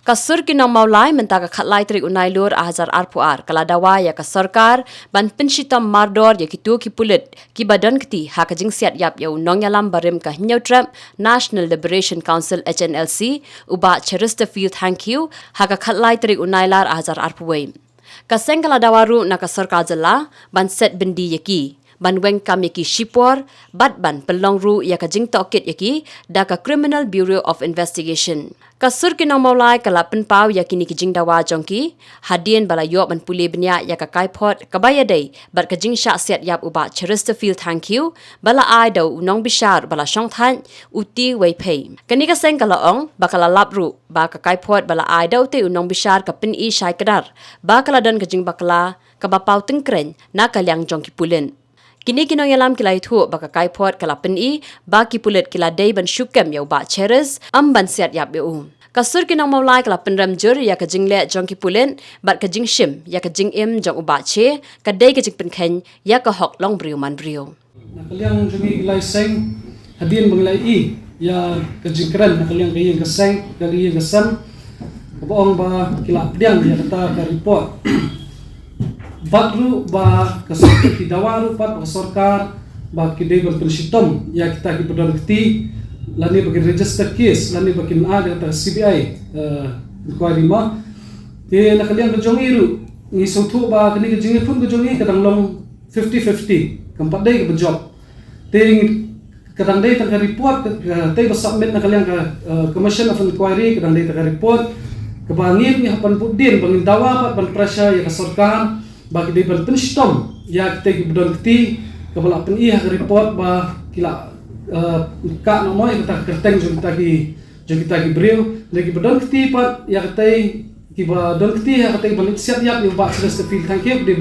Kasur ki Nongmawlai mentaka khatlai trik unai lur ahazar arpuar kala Dawa ya ka sarkar ban penshitam mardor ya kitu ki Pulit ki badan kti ha ka jing Siat yap ya Nongyalam barim ka Hinyautrap National Liberation Council HNLC uba cherista field thank you ha ka khatlai trik unai lar ahazar arpuwai kaseng kala Dawaru na ka sarkar jala ban set Byndi yaki ban Weng kam yaki Shipor bat ban pelong ru ya ka jing tokit yaki da ka Criminal Bureau of Investigation kasur ki Nongmawlai kala penpau ya kini ki jing Dawa jongki hadien bala yok ban puli benya ya ka kaipot kabaya dei bat ka jing syak Siat yap uba cherista field thank you bala ai dau nong bishar bala shong than uti wei pei kani ka seng kala ong bakala lapru ba ka kaipot bala ai dau te nong bishar ka pin i shai kadar ba kala dan ka jing bakala ka ba pau tengkren na kalyang jongki pulin kini Nongyalam kilai thu baka kaipot kala peni ba ki Pulit kila dei ban syukem ya ba cheres ban Siat yap eu kasur ki Nongmawlai kala penram jur ya ka jingle jongki Pulit bat ka jing shim ya ka jing im jong uba che ka dei ka jing penken ya ka hok long briu man briu nakaliang jumi kilai seng hadien banglai i ya ka jing kran nakaliang kayen ka seng dari ka sam kaboong ba kila pdiang ya kata ka report Bakru ba kasar ki Dawaru pat sarkar ba ki dei berpensitom ya kita ki pedon kti lani bagi register case lani bagi ada ta CBI inquiry ma te nakalian kejongiru ni sotu ba kini kejingi pun kejongi kadang long 50-50 kampat dei ke job te kadang dei ta report te ba submit nakalian ka commission of inquiry kadang dei ta report kebangin ni hapan pudin bangin Dawa pat ban pressure ya ka sarkar bagi dia berpenstom ya kita bedon kti kepala peni ha report ba kila ka nomoi kita kerteng kita ki breu lagi bedon kti pat ya kita ki ba don kti ha kita ban Siat yap ni ba serta feel thank you di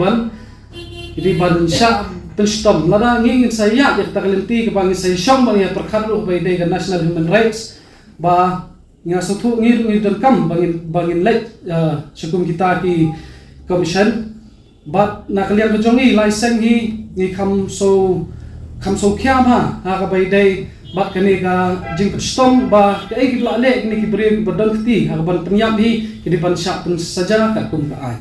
ban sya penstom lada ngin saya ya kita kelenti ke bangi saya syom ba ya perkharu ba dei national human rights ba nga sotu ngir dan kam bangin lek syukum kita ki commission but nakalian kejongi license ni kam so kiam ha ka bai dei bat kani ka jing stom ba ka egi la le ni ki bre badon kti ha ban penyap hi ki ban syak pun saja ka kum ka ai